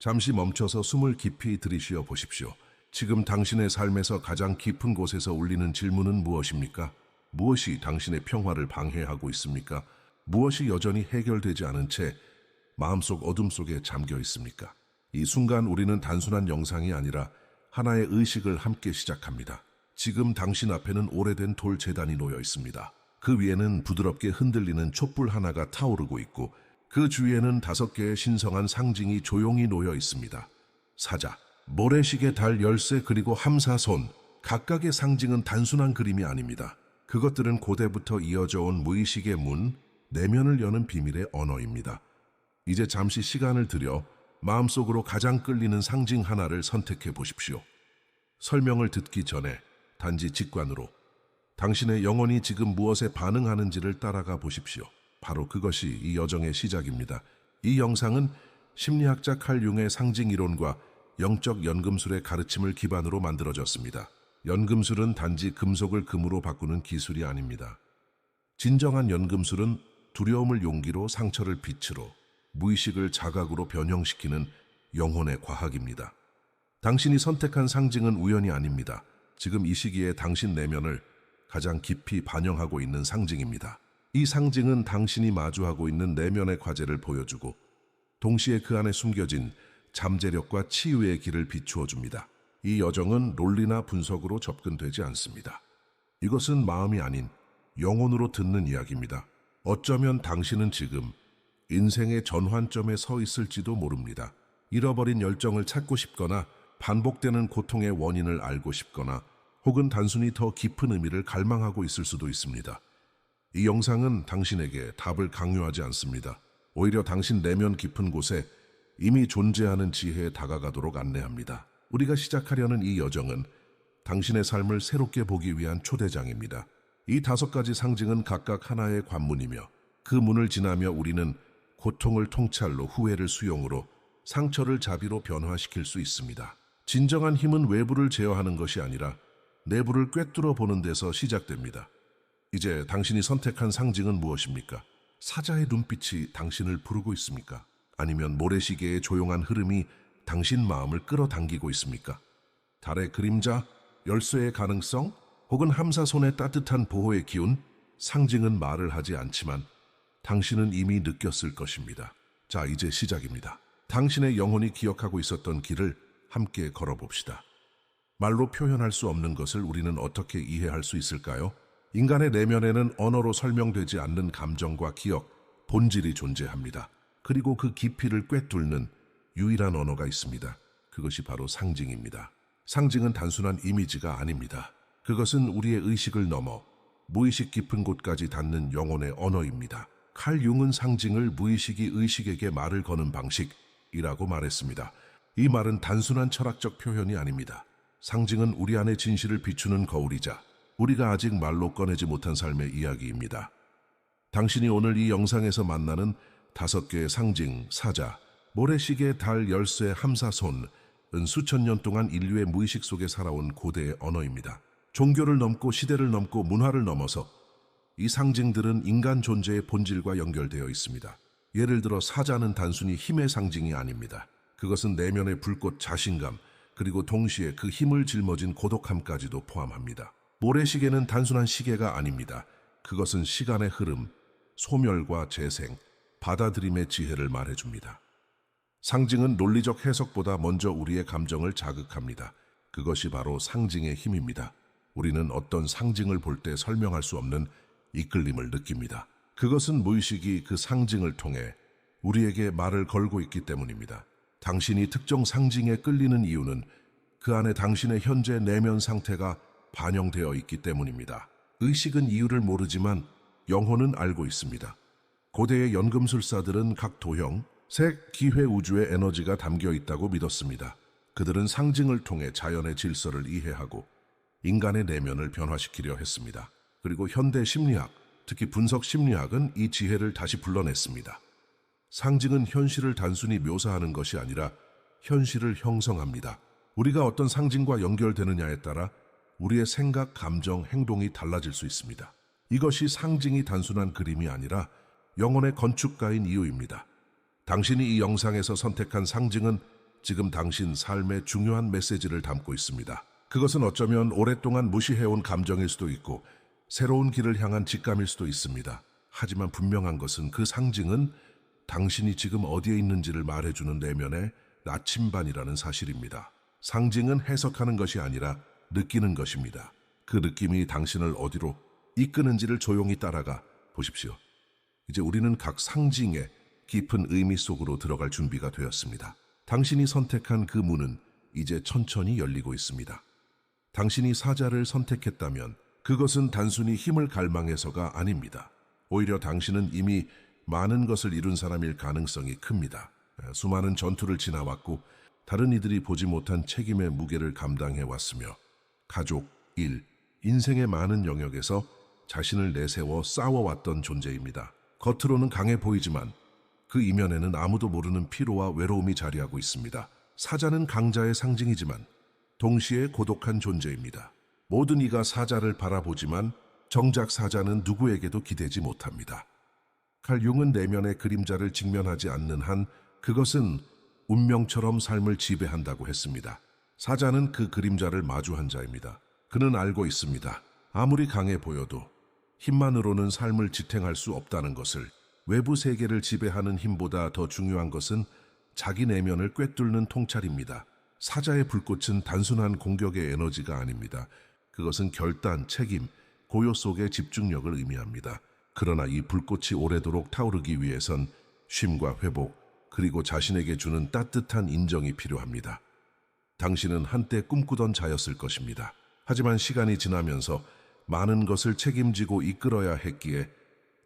잠시 멈춰서 숨을 깊이 들이쉬어 보십시오. 지금 당신의 삶에서 가장 깊은 곳에서 울리는 질문은 무엇입니까? 무엇이 당신의 평화를 방해하고 있습니까? 무엇이 여전히 해결되지 않은 채 마음속 어둠 속에 잠겨 있습니까? 이 순간 우리는 단순한 영상이 아니라 하나의 의식을 함께 시작합니다. 지금 당신 앞에는 오래된 돌 제단이 놓여 있습니다. 그 위에는 부드럽게 흔들리는 촛불 하나가 타오르고 있고 그 주위에는 5개의 신성한 상징이 조용히 놓여 있습니다. 사자, 모래시계, 달, 열쇠, 그리고 함사손. 각각의 상징은 단순한 그림이 아닙니다. 그것들은 고대부터 이어져 온 무의식의 문, 내면을 여는 비밀의 언어입니다. 이제 잠시 시간을 들여 마음속으로 가장 끌리는 상징 하나를 선택해 보십시오. 설명을 듣기 전에 단지 직관으로 당신의 영혼이 지금 무엇에 반응하는지를 따라가 보십시오. 바로 그것이 이 여정의 시작입니다. 이 영상은 심리학자 칼 융의 상징 이론과 영적 연금술의 가르침을 기반으로 만들어졌습니다. 연금술은 단지 금속을 금으로 바꾸는 기술이 아닙니다. 진정한 연금술은 두려움을 용기로, 상처를 빛으로, 무의식을 자각으로 변형시키는 영혼의 과학입니다. 당신이 선택한 상징은 우연이 아닙니다. 지금 이 시기에 당신 내면을 가장 깊이 반영하고 있는 상징입니다. 이 상징은 당신이 마주하고 있는 내면의 과제를 보여주고 동시에 그 안에 숨겨진 잠재력과 치유의 길을 비추어 줍니다. 이 여정은 논리나 분석으로 접근되지 않습니다. 이것은 마음이 아닌 영혼으로 듣는 이야기입니다. 어쩌면 당신은 지금 인생의 전환점에 서 있을지도 모릅니다. 잃어버린 열정을 찾고 싶거나 반복되는 고통의 원인을 알고 싶거나 혹은 단순히 더 깊은 의미를 갈망하고 있을 수도 있습니다. 이 영상은 당신에게 답을 강요하지 않습니다. 오히려 당신 내면 깊은 곳에 이미 존재하는 지혜에 다가가도록 안내합니다. 우리가 시작하려는 이 여정은 당신의 삶을 새롭게 보기 위한 초대장입니다. 이 5가지 상징은 각각 하나의 관문이며 그 문을 지나며 우리는 고통을 통찰로, 후회를 수용으로, 상처를 자비로 변화시킬 수 있습니다. 진정한 힘은 외부를 제어하는 것이 아니라 내부를 꿰뚫어 보는 데서 시작됩니다. 이제 당신이 선택한 상징은 무엇입니까? 사자의 눈빛이 당신을 부르고 있습니까? 아니면 모래시계의 조용한 흐름이 당신 마음을 끌어당기고 있습니까? 달의 그림자, 열쇠의 가능성, 혹은 함사손의 따뜻한 보호의 기운? 상징은 말을 하지 않지만 당신은 이미 느꼈을 것입니다. 자, 이제 시작입니다. 당신의 영혼이 기억하고 있었던 길을 함께 걸어봅시다. 말로 표현할 수 없는 것을 우리는 어떻게 이해할 수 있을까요? 인간의 내면에는 언어로 설명되지 않는 감정과 기억, 본질이 존재합니다. 그리고 그 깊이를 꿰뚫는 유일한 언어가 있습니다. 그것이 바로 상징입니다. 상징은 단순한 이미지가 아닙니다. 그것은 우리의 의식을 넘어 무의식 깊은 곳까지 닿는 영혼의 언어입니다. 칼 융은 상징을 무의식이 의식에게 말을 거는 방식이라고 말했습니다. 이 말은 단순한 철학적 표현이 아닙니다. 상징은 우리 안의 진실을 비추는 거울이자 우리가 아직 말로 꺼내지 못한 삶의 이야기입니다. 당신이 오늘 이 영상에서 만나는 5개의 상징, 사자, 모래시계, 달, 열쇠, 함사손은 수천 년 동안 인류의 무의식 속에 살아온 고대의 언어입니다. 종교를 넘고 시대를 넘고 문화를 넘어서 이 상징들은 인간 존재의 본질과 연결되어 있습니다. 예를 들어 사자는 단순히 힘의 상징이 아닙니다. 그것은 내면의 불꽃, 자신감, 그리고 동시에 그 힘을 짊어진 고독함까지도 포함합니다. 모래시계는 단순한 시계가 아닙니다. 그것은 시간의 흐름, 소멸과 재생, 받아들임의 지혜를 말해줍니다. 상징은 논리적 해석보다 먼저 우리의 감정을 자극합니다. 그것이 바로 상징의 힘입니다. 우리는 어떤 상징을 볼 때 설명할 수 없는 이끌림을 느낍니다. 그것은 무의식이 그 상징을 통해 우리에게 말을 걸고 있기 때문입니다. 당신이 특정 상징에 끌리는 이유는 그 안에 당신의 현재 내면 상태가 반영되어 있기 때문입니다. 의식은 이유를 모르지만 영혼은 알고 있습니다. 고대의 연금술사들은 각 도형, 색, 기회, 우주의 에너지가 담겨 있다고 믿었습니다. 그들은 상징을 통해 자연의 질서를 이해하고 인간의 내면을 변화시키려 했습니다. 그리고 현대 심리학, 특히 분석 심리학은 이 지혜를 다시 불러냈습니다. 상징은 현실을 단순히 묘사하는 것이 아니라 현실을 형성합니다. 우리가 어떤 상징과 연결되느냐에 따라 우리의 생각, 감정, 행동이 달라질 수 있습니다. 이것이 상징이 단순한 그림이 아니라 영혼의 건축가인 이유입니다. 당신이 이 영상에서 선택한 상징은 지금 당신 삶의 중요한 메시지를 담고 있습니다. 그것은 어쩌면 오랫동안 무시해온 감정일 수도 있고 새로운 길을 향한 직감일 수도 있습니다. 하지만 분명한 것은 그 상징은 당신이 지금 어디에 있는지를 말해주는 내면의 나침반이라는 사실입니다. 상징은 해석하는 것이 아니라 느끼는 것입니다. 그 느낌이 당신을 어디로 이끄는지를 조용히 따라가 보십시오. 이제 우리는 각 상징의 깊은 의미 속으로 들어갈 준비가 되었습니다. 당신이 선택한 그 문은 이제 천천히 열리고 있습니다. 당신이 사자를 선택했다면 그것은 단순히 힘을 갈망해서가 아닙니다. 오히려 당신은 이미 많은 것을 이룬 사람일 가능성이 큽니다. 수많은 전투를 지나왔고 다른 이들이 보지 못한 책임의 무게를 감당해 왔으며 가족, 일, 인생의 많은 영역에서 자신을 내세워 싸워왔던 존재입니다. 겉으로는 강해 보이지만 그 이면에는 아무도 모르는 피로와 외로움이 자리하고 있습니다. 사자는 강자의 상징이지만 동시에 고독한 존재입니다. 모든 이가 사자를 바라보지만 정작 사자는 누구에게도 기대지 못합니다. 칼 융은 내면의 그림자를 직면하지 않는 한 그것은 운명처럼 삶을 지배한다고 했습니다. 사자는 그 그림자를 마주한 자입니다. 그는 알고 있습니다. 아무리 강해 보여도 힘만으로는 삶을 지탱할 수 없다는 것을. 외부 세계를 지배하는 힘보다 더 중요한 것은 자기 내면을 꿰뚫는 통찰입니다. 사자의 불꽃은 단순한 공격의 에너지가 아닙니다. 그것은 결단, 책임, 고요 속의 집중력을 의미합니다. 그러나 이 불꽃이 오래도록 타오르기 위해선 쉼과 회복, 그리고 자신에게 주는 따뜻한 인정이 필요합니다. 당신은 한때 꿈꾸던 자였을 것입니다. 하지만 시간이 지나면서 많은 것을 책임지고 이끌어야 했기에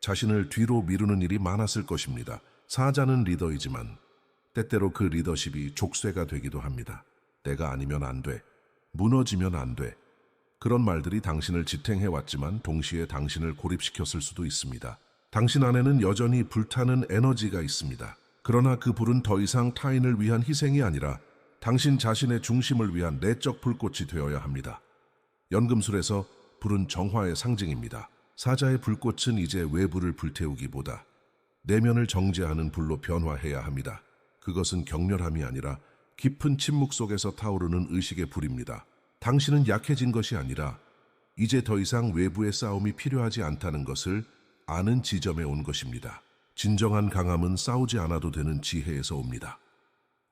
자신을 뒤로 미루는 일이 많았을 것입니다. 사자는 리더이지만 때때로 그 리더십이 족쇄가 되기도 합니다. 내가 아니면 안 돼, 무너지면 안 돼. 그런 말들이 당신을 지탱해왔지만 동시에 당신을 고립시켰을 수도 있습니다. 당신 안에는 여전히 불타는 에너지가 있습니다. 그러나 그 불은 더 이상 타인을 위한 희생이 아니라 당신 자신의 중심을 위한 내적 불꽃이 되어야 합니다. 연금술에서 불은 정화의 상징입니다. 사자의 불꽃은 이제 외부를 불태우기보다 내면을 정제하는 불로 변화해야 합니다. 그것은 격렬함이 아니라 깊은 침묵 속에서 타오르는 의식의 불입니다. 당신은 약해진 것이 아니라 이제 더 이상 외부의 싸움이 필요하지 않다는 것을 아는 지점에 온 것입니다. 진정한 강함은 싸우지 않아도 되는 지혜에서 옵니다.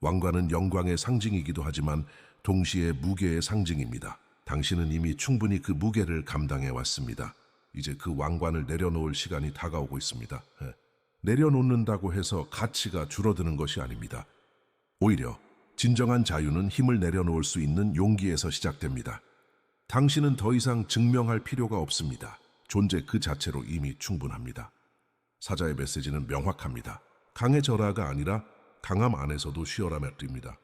왕관은 영광의 상징이기도 하지만 동시에 무게의 상징입니다. 당신은 이미 충분히 그 무게를 감당해 왔습니다. 이제 그 왕관을 내려놓을 시간이 다가오고 있습니다. 내려놓는다고 해서 가치가 줄어드는 것이 아닙니다. 오히려 진정한 자유는 힘을 내려놓을 수 있는 용기에서 시작됩니다. 당신은 더 이상 증명할 필요가 없습니다. 존재 그 자체로 이미 충분합니다. 사자의 메시지는 명확합니다. 강해져라가 아니라 강함 안에서도 쉬어라 말입니다.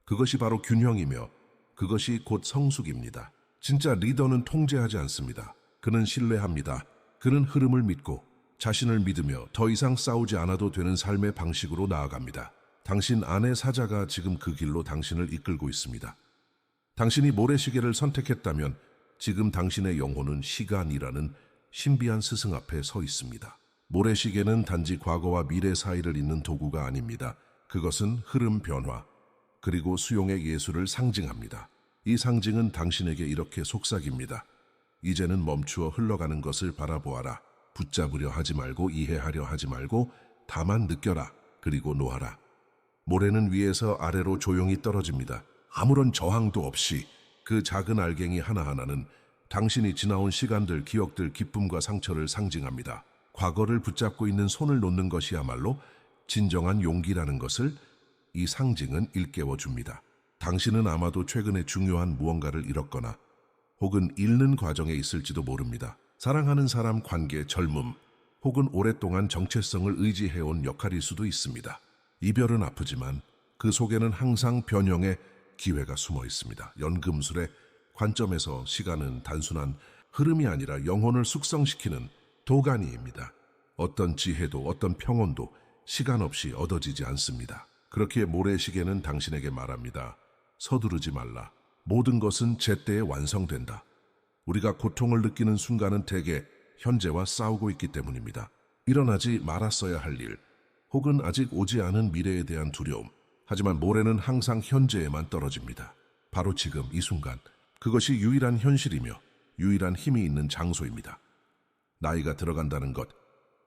그것이 바로 균형이며 그것이 곧 성숙입니다. 진짜 리더는 통제하지 않습니다. 그는 신뢰합니다. 그는 흐름을 믿고 자신을 믿으며 더 이상 싸우지 않아도 되는 삶의 방식으로 나아갑니다. 당신 안의 사자가 지금 그 길로 당신을 이끌고 있습니다. 당신이 모래시계를 선택했다면 지금 당신의 영혼은 시간이라는 신비한 스승 앞에 서 있습니다. 모래시계는 단지 과거와 미래 사이를 잇는 도구가 아닙니다. 그것은 흐름 변화, 그리고 수용의 예술을 상징합니다. 이 상징은 당신에게 이렇게 속삭입니다. 이제는 멈추어 흘러가는 것을 바라보아라. 붙잡으려 하지 말고 이해하려 하지 말고 다만 느껴라. 그리고 놓아라. 모래는 위에서 아래로 조용히 떨어집니다. 아무런 저항도 없이. 그 작은 알갱이 하나하나는 당신이 지나온 시간들, 기억들, 기쁨과 상처를 상징합니다. 과거를 붙잡고 있는 손을 놓는 것이야말로 진정한 용기라는 것을 이 상징은 일깨워 줍니다. 당신은 아마도 최근에 중요한 무언가를 잃었거나 혹은 잃는 과정에 있을지도 모릅니다. 사랑하는 사람, 관계, 젊음, 혹은 오랫동안 정체성을 의지해온 역할일 수도 있습니다. 이별은 아프지만 그 속에는 항상 변형의 기회가 숨어 있습니다. 연금술의 관점에서 시간은 단순한 흐름이 아니라 영혼을 숙성시키는 도가니입니다. 어떤 지혜도 어떤 평온도 시간 없이 얻어지지 않습니다. 그렇기에 모래시계는 당신에게 말합니다. 서두르지 말라. 모든 것은 제때에 완성된다. 우리가 고통을 느끼는 순간은 대개 현재와 싸우고 있기 때문입니다. 일어나지 말았어야 할 일, 혹은 아직 오지 않은 미래에 대한 두려움, 하지만 모래는 항상 현재에만 떨어집니다. 바로 지금 이 순간, 그것이 유일한 현실이며 유일한 힘이 있는 장소입니다. 나이가 들어간다는 것,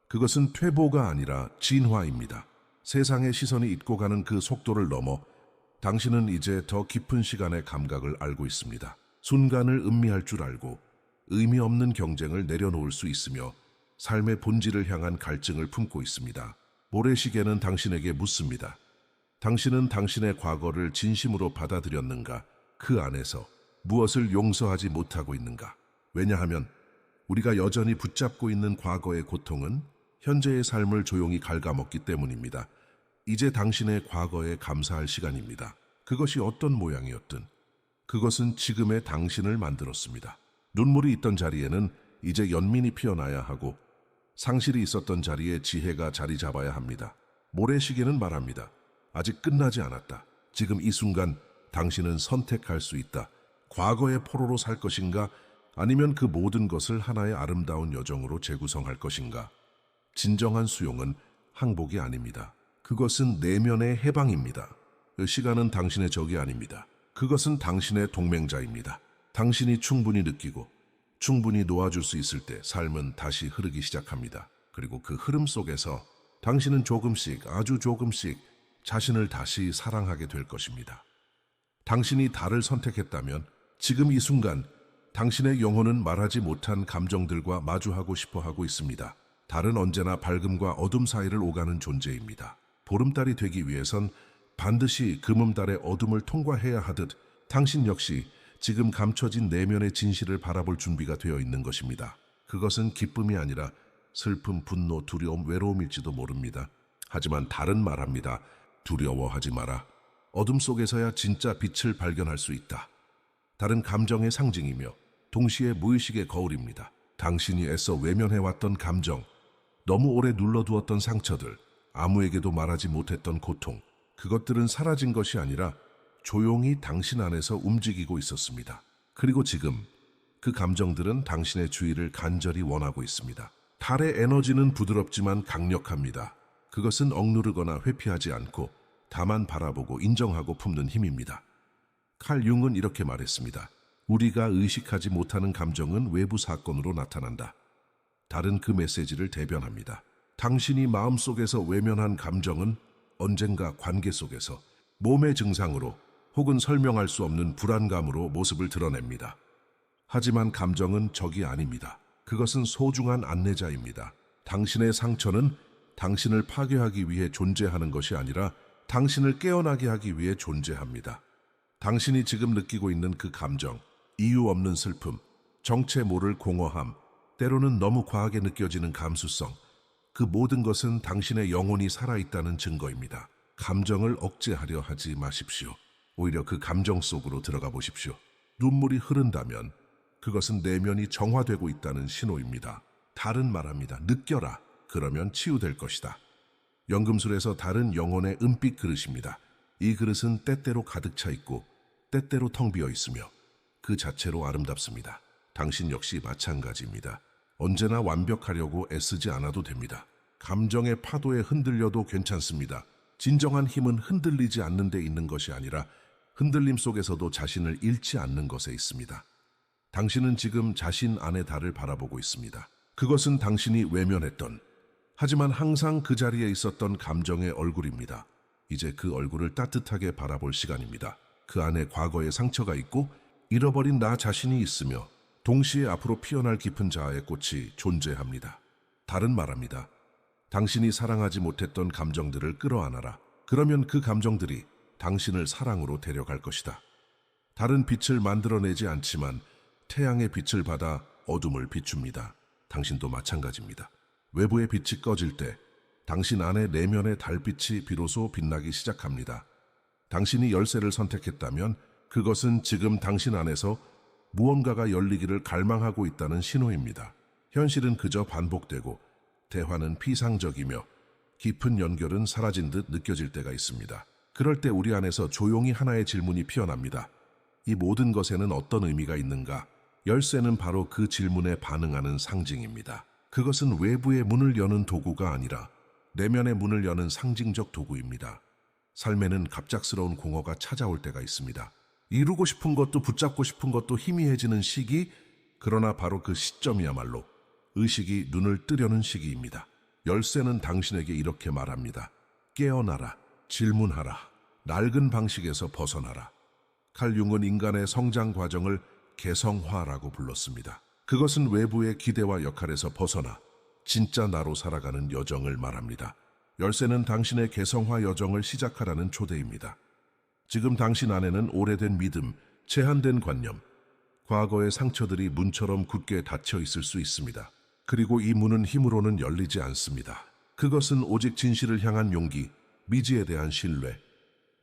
그것은 퇴보가 아니라 진화입니다. 세상의 시선이 잇고 가는 그 속도를 넘어 당신은 이제 더 깊은 시간의 감각을 알고 있습니다. 순간을 음미할 줄 알고 의미 없는 경쟁을 내려놓을 수 있으며 삶의 본질을 향한 갈증을 품고 있습니다. 모래시계는 당신에게 묻습니다. 당신은 당신의 과거를 진심으로 받아들였는가? 그 안에서 무엇을 용서하지 못하고 있는가? 왜냐하면 우리가 여전히 붙잡고 있는 과거의 고통은 현재의 삶을 조용히 갉아먹기 때문입니다. 이제 당신의 과거에 감사할 시간입니다. 그것이 어떤 모양이었든 그것은 지금의 당신을 만들었습니다. 눈물이 있던 자리에는 이제 연민이 피어나야 하고 상실이 있었던 자리에 지혜가 자리 잡아야 합니다. 모래시계는 말합니다. 아직 끝나지 않았다. 지금 이 순간 당신은 선택할 수 있다. 과거의 포로로 살 것인가? 아니면 그 모든 것을 하나의 아름다운 여정으로 재구성할 것인가? 진정한 수용은 항복이 아닙니다. 그것은 내면의 해방입니다. 시간은 당신의 적이 아닙니다. 그것은 당신의 동맹자입니다. 당신이 충분히 느끼고 충분히 놓아줄 수 있을 때 삶은 다시 흐르기 시작합니다. 그리고 그 흐름 속에서 당신은 조금씩, 아주 조금씩 자신을 다시 사랑하게 될 것입니다. 당신이 달을 선택했다면 지금 이 순간 당신의 영혼은 말하지 못한 감정들과 마주하고 싶어 하고 있습니다. 달은 언제나 밝음과 어둠 사이를 오가는 존재입니다. 보름달이 되기 위해선 반드시 금음달의 어둠을 통과해야 하듯 당신 역시 지금 감춰진 내면의 진실을 바라볼 준비가 되어 있는 것입니다. 그것은 기쁨이 아니라 슬픔, 분노, 두려움, 외로움일지도 모릅니다. 하지만 달은 말합니다. 두려워하지 마라. 어둠 속에서야 진짜 빛을 발견할 수 있다. 달은 감정의 상징이며 동시에 무의식의 거울입니다. 당신이 애써 외면해왔던 감정, 너무 오래 눌러두었던 상처들, 아무에게도 말하지 못했던 고통, 그것들은 사라진 것이 아니라 조용히 당신 안에서 움직이고 있었습니다. 그리고 지금 그 감정들은 당신의 주의를 간절히 원하고 있습니다. 달의 에너지는 부드럽지만 강력합니다. 그것은 억누르거나 회피하지 않고 다만 바라보고 인정하고 품는 힘입니다. 칼 융은 이렇게 말했습니다. 우리가 의식하지 못하는 감정은 외부 사건으로 나타난다. 달은 그 메시지를 대변합니다. 당신이 마음속에서 외면한 감정은 언젠가 관계 속에서 몸의 증상으로 혹은 설명할 수 없는 불안감으로 모습을 드러냅니다. 하지만 감정은 적이 아닙니다. 그것은 소중한 안내자입니다. 당신의 상처는 당신을 파괴하기 위해 존재하는 것이 아니라 당신을 깨어나게 하기 위해 존재합니다. 당신이 지금 느끼고 있는 그 감정, 이유 없는 슬픔, 정체 모를 공허함, 때로는 너무 과하게 느껴지는 감수성, 그 모든 것은 당신의 영혼이 살아있다는 증거입니다. 감정을 억제하려 하지 마십시오. 오히려 그 감정 속으로 들어가 보십시오. 눈물이 흐른다면 그것은 내면이 정화되고 있다는 신호입니다. 달은 말합니다. 느껴라. 그러면 치유될 것이다. 연금술에서 달은 영혼의 은빛 그릇입니다. 이 그릇은 때때로 가득 차 있고 때때로 텅 비어 있으며 그 자체로 아름답습니다. 당신 역시 마찬가지입니다. 언제나 완벽하려고 애쓰지 않아도 됩니다. 감정의 파도에 흔들려도 괜찮습니다. 진정한 힘은 흔들리지 않는 데 있는 것이 아니라 흔들림 속에서도 자신을 잃지 않는 것에 있습니다. 당신은 지금 자신 안의 달을 바라보고 있습니다. 그것은 당신이 외면했던, 하지만 항상 그 자리에 있었던 감정의 얼굴입니다. 이제 그 얼굴을 따뜻하게 바라볼 시간입니다. 그 안에 과거의 상처가 있고 잃어버린 나 자신이 있으며 동시에 앞으로 피어날 깊은 자아의 꽃이 존재합니다. 달은 말합니다. 당신이 사랑하지 못했던 감정들을 끌어안아라. 그러면 그 감정들이 당신을 사랑으로 데려갈 것이다. 달은 빛을 만들어내지 않지만 태양의 빛을 받아 어둠을 비춥니다. 당신도 마찬가지입니다. 외부의 빛이 꺼질 때 당신 안의 내면의 달빛이 비로소 빛나기 시작합니다. 당신이 열쇠를 선택했다면 그것은 지금 당신 안에서 무언가가 열리기를 갈망하고 있다는 신호입니다. 현실은 그저 반복되고 대화는 피상적이며 깊은 연결은 사라진 듯 느껴질 때가 있습니다. 그럴 때 우리 안에서 조용히 하나의 질문이 피어납니다. 이 모든 것에는 어떤 의미가 있는가? 열쇠는 바로 그 질문에 반응하는 상징입니다. 그것은 외부의 문을 여는 도구가 아니라 내면의 문을 여는 상징적 도구입니다. 삶에는 갑작스러운 공허가 찾아올 때가 있습니다. 이루고 싶은 것도 붙잡고 싶은 것도 희미해지는 시기, 그러나 바로 그 시점이야말로 의식이 눈을 뜨려는 시기입니다. 열쇠는 당신에게 이렇게 말합니다. 깨어나라, 질문하라, 낡은 방식에서 벗어나라. 칼 융은 인간의 성장 과정을 개성화라고 불렀습니다. 그것은 외부의 기대와 역할에서 벗어나 진짜 나로 살아가는 여정을 말합니다. 열쇠는 당신의 개성화 여정을 시작하라는 초대입니다. 지금 당신 안에는 오래된 믿음, 제한된 관념, 과거의 상처들이 문처럼 굳게 닫혀 있을 수 있습니다. 그리고 이 문은 힘으로는 열리지 않습니다. 그것은 오직 진실을 향한 용기, 미지에 대한 신뢰,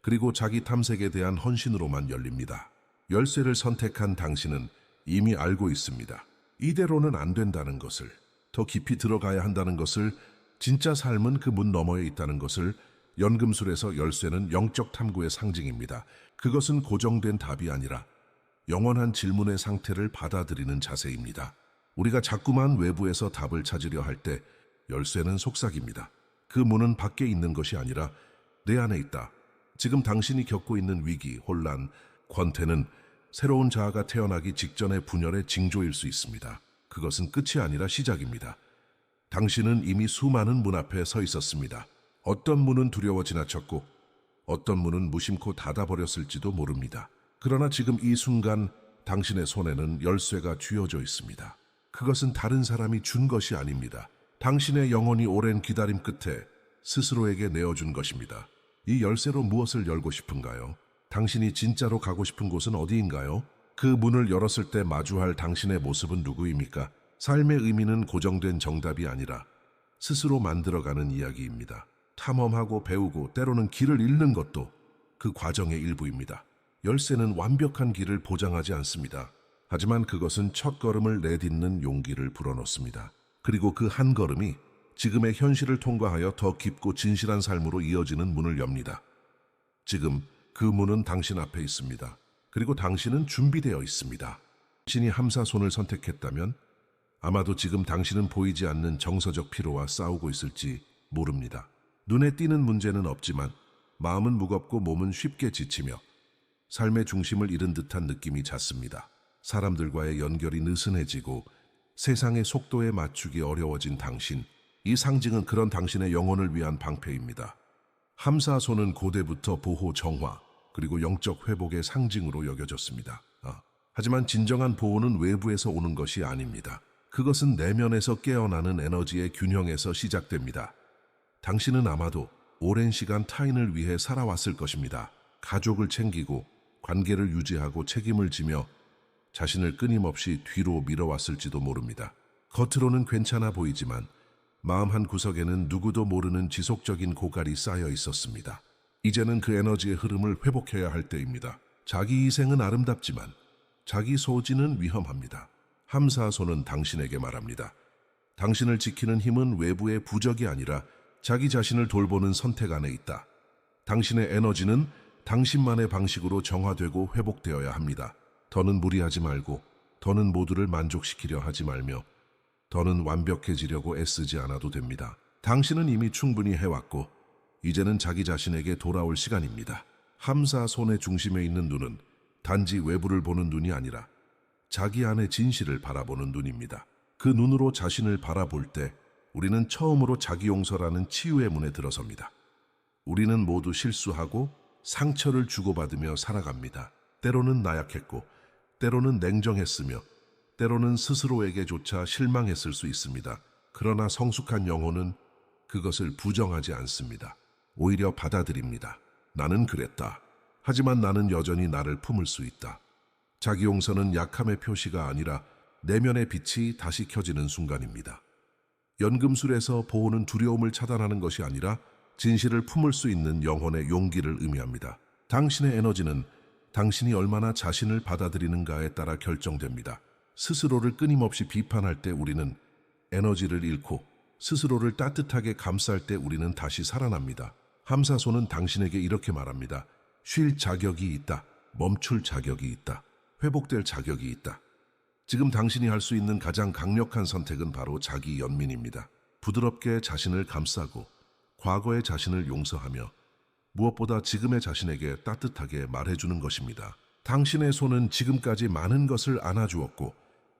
그리고 자기 탐색에 대한 헌신으로만 열립니다. 열쇠를 선택한 당신은 이미 알고 있습니다. 이대로는 안 된다는 것을, 더 깊이 들어가야 한다는 것을, 진짜 삶은 그 문 너머에 있다는 것을. 연금술에서 열쇠는 영적 탐구의 상징입니다. 그것은 고정된 답이 아니라 영원한 질문의 상태를 받아들이는 자세입니다. 우리가 자꾸만 외부에서 답을 찾으려 할 때 열쇠는 속삭입니다. 그 문은 밖에 있는 것이 아니라 내 안에 있다. 지금 당신이 겪고 있는 위기, 혼란, 권태는 새로운 자아가 태어나기 직전의 분열의 징조일 수 있습니다. 그것은 끝이 아니라 시작입니다. 당신은 이미 수많은 문 앞에 서 있었습니다. 어떤 문은 두려워 지나쳤고 어떤 문은 무심코 닫아버렸을지도 모릅니다. 그러나 지금 이 순간 당신의 손에는 열쇠가 쥐어져 있습니다. 그것은 다른 사람이 준 것이 아닙니다. 당신의 영혼이 오랜 기다림 끝에 스스로에게 내어준 것입니다. 이 열쇠로 무엇을 열고 싶은가요? 당신이 진짜로 가고 싶은 곳은 어디인가요? 그 문을 열었을 때 마주할 당신의 모습은 누구입니까? 삶의 의미는 고정된 정답이 아니라 스스로 만들어가는 이야기입니다. 탐험하고 배우고 때로는 길을 잃는 것도 그 과정의 일부입니다. 열쇠는 완벽한 길을 보장하지 않습니다. 하지만 그것은 첫 걸음을 내딛는 용기를 불어넣습니다. 그리고 그 한 걸음이 지금의 현실을 통과하여 더 깊고 진실한 삶으로 이어지는 문을 엽니다. 지금 그 문은 당신 앞에 있습니다. 그리고 당신은 준비되어 있습니다. 당신이 함사손을 선택했다면 아마도 지금 당신은 보이지 않는 정서적 피로와 싸우고 있을지 모릅니다. 눈에 띄는 문제는 없지만 마음은 무겁고 몸은 쉽게 지치며 삶의 중심을 잃은 듯한 느낌이 잦습니다. 사람들과의 연결이 느슨해지고 세상의 속도에 맞추기 어려워진 당신, 이 상징은 그런 당신의 영혼을 위한 방패입니다. 함사손은 고대부터 보호, 정화, 그리고 영적 회복의 상징으로 여겨졌습니다. 하지만 진정한 보호는 외부에서 오는 것이 아닙니다. 그것은 내면에서 깨어나는 에너지의 균형에서 시작됩니다. 당신은 아마도 오랜 시간 타인을 위해 살아왔을 것입니다. 가족을 챙기고 관계를 유지하고 책임을 지며 자신을 끊임없이 뒤로 밀어왔을지도 모릅니다. 겉으로는 괜찮아 보이지만 마음 한 구석에는 누구도 모르는 지속적인 고갈이 쌓여 있었습니다. 이제는 그 에너지의 흐름을 회복해야 할 때입니다. 자기 희생은 아름답지만 자기 소진은 위험합니다. 함사손은 당신에게 말합니다. 당신을 지키는 힘은 외부의 부적이 아니라 자기 자신을 돌보는 선택 안에 있다. 당신의 에너지는 당신만의 방식으로 정화되고 회복되어야 합니다. 더는 무리하지 말고, 더는 모두를 만족시키려 하지 말며, 더는 완벽해지려고 애쓰지 않아도 됩니다. 당신은 이미 충분히 해왔고 이제는 자기 자신에게 돌아올 시간입니다. 함사손의 중심에 있는 눈은 단지 외부를 보는 눈이 아니라 자기 안의 진실을 바라보는 눈입니다. 그 눈으로 자신을 바라볼 때 우리는 처음으로 자기 용서라는 치유의 문에 들어섭니다. 우리는 모두 실수하고 상처를 주고받으며 살아갑니다. 때로는 나약했고 때로는 냉정했으며 때로는 스스로에게조차 실망했을 수 있습니다. 그러나 성숙한 영혼은 그것을 부정하지 않습니다. 오히려 받아들입니다. 나는 그랬다. 하지만 나는 여전히 나를 품을 수 있다. 자기 용서는 약함의 표시가 아니라 내면의 빛이 다시 켜지는 순간입니다. 연금술에서 보호는 두려움을 차단하는 것이 아니라 진실을 품을 수 있는 영혼의 용기를 의미합니다. 당신의 에너지는 당신이 얼마나 자신을 받아들이는가에 따라 결정됩니다. 스스로를 끊임없이 비판할 때 우리는 에너지를 잃고 스스로를 따뜻하게 감쌀 때 우리는 다시 살아납니다. 함사손은 당신에게 이렇게 말합니다. 쉴 자격이 있다. 멈출 자격이 있다. 회복될 자격이 있다. 지금 당신이 할 수 있는 가장 강력한 선택은 바로 자기 연민입니다. 부드럽게 자신을 감싸고 과거의 자신을 용서하며 무엇보다 지금의 자신에게 따뜻하게 말해주는 것입니다. 당신의 손은 지금까지 많은 것을 안아주었고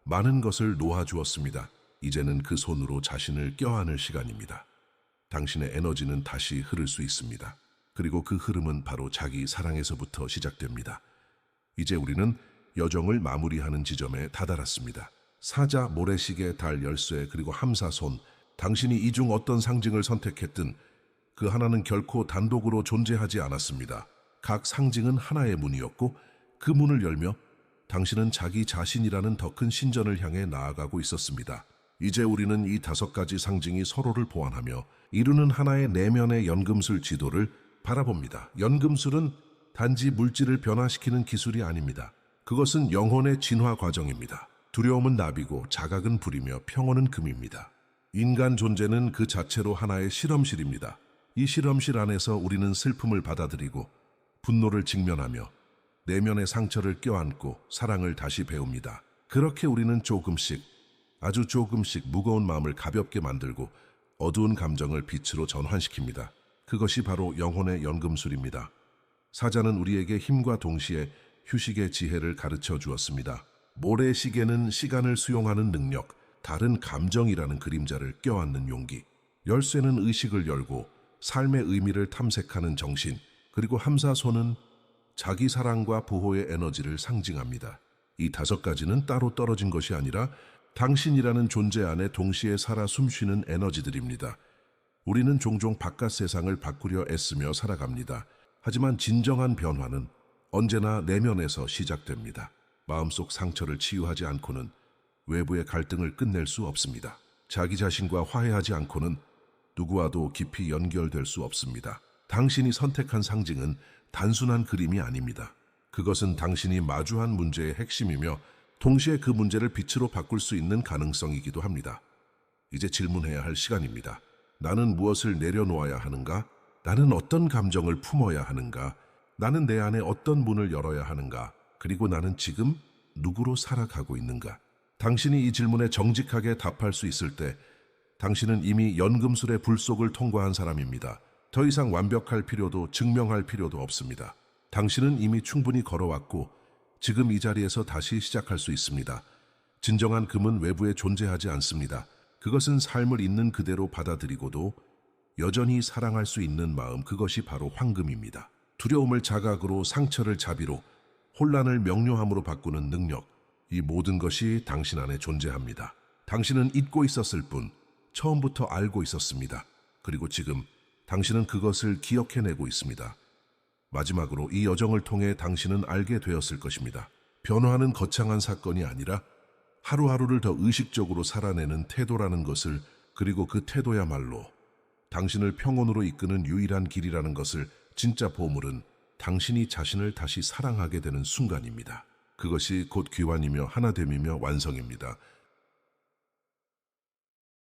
많은 것을 놓아주었습니다. 이제는 그 손으로 자신을 껴안을 시간입니다. 당신의 에너지는 다시 흐를 수 있습니다. 그리고 그 흐름은 바로 자기 사랑에서부터 시작됩니다. 이제 우리는 여정을 마무리하는 지점에 다다랐습니다. 사자, 모래시계, 달, 열쇠, 그리고 함사손, 당신이 이 중 어떤 상징을 선택했든 그 하나는 결코 단독으로 존재하지 않았습니다. 각 상징은 하나의 문이었고 그 문을 열며 당신은 자기 자신이라는 더 큰 신전을 향해 나아가고 있었습니다. 이제 우리는 이 5가지 상징이 서로를 보완하며 이루는 하나의 내면의 연금술 지도를 바라봅니다. 연금술은 단지 물질을 변화시키는 기술이 아닙니다. 그것은 영혼의 진화 과정입니다. 두려움은 나비고 자각은 불이며 평온은 금입니다. 인간 존재는 그 자체로 하나의 실험실입니다. 이 실험실 안에서 우리는 슬픔을 받아들이고 분노를 직면하며 내면의 상처를 껴안고 사랑을 다시 배웁니다. 그렇게 우리는 조금씩, 아주 조금씩 무거운 마음을 가볍게 만들고 어두운 감정을 빛으로 전환시킵니다. 그것이 바로 영혼의 연금술입니다. 사자는 우리에게 힘과 동시에 휴식의 지혜를 가르쳐 주었습니다. 모래시계는 시간을 수용하는 능력, 다른 감정이라는 그림자를 껴안는 용기, 열쇠는 의식을 열고 삶의 의미를 탐색하는 정신, 그리고 함사손은 자기 사랑과 보호의 에너지를 상징합니다. 이 5가지는 따로 떨어진 것이 아니라 당신이라는 존재 안에 동시에 살아 숨쉬는 에너지들입니다. 우리는 종종 바깥 세상을 바꾸려 애쓰며 살아갑니다. 하지만 진정한 변화는 언제나 내면에서 시작됩니다. 마음속 상처를 치유하지 않고는 외부의 갈등을 끝낼 수 없습니다. 자기 자신과 화해하지 않고는 누구와도 깊이 연결될 수 없습니다. 당신이 선택한 상징은 단순한 그림이 아닙니다. 그것은 당신이 마주한 문제의 핵심이며 동시에 그 문제를 빛으로 바꿀 수 있는 가능성이기도 합니다. 이제 질문해야 할 시간입니다. 나는 무엇을 내려놓아야 하는가? 나는 어떤 감정을 품어야 하는가? 나는 내 안에 어떤 문을 열어야 하는가? 그리고 나는 지금 누구로 살아가고 있는가? 당신이 이 질문에 정직하게 답할 수 있을 때 당신은 이미 연금술의 불속을 통과한 사람입니다. 더 이상 완벽할 필요도 증명할 필요도 없습니다. 당신은 이미 충분히 걸어왔고 지금 이 자리에서 다시 시작할 수 있습니다. 진정한 금은 외부에 존재하지 않습니다. 그것은 삶을 있는 그대로 받아들이고도 여전히 사랑할 수 있는 마음, 그것이 바로 황금입니다. 두려움을 자각으로, 상처를 자비로, 혼란을 명료함으로 바꾸는 능력, 이 모든 것이 당신 안에 존재합니다. 당신은 잊고 있었을 뿐 처음부터 알고 있었습니다. 그리고 지금 당신은 그것을 기억해내고 있습니다. 마지막으로 이 여정을 통해 당신은 알게 되었을 것입니다. 변화하는 거창한 사건이 아니라 하루하루를 더 의식적으로 살아내는 태도라는 것을, 그리고 그 태도야말로 당신을 평온으로 이끄는 유일한 길이라는 것을, 진짜 보물은 당신이 자신을 다시 사랑하게 되는 순간입니다. 그것이 곧 귀환이며 하나됨이며 완성입니다.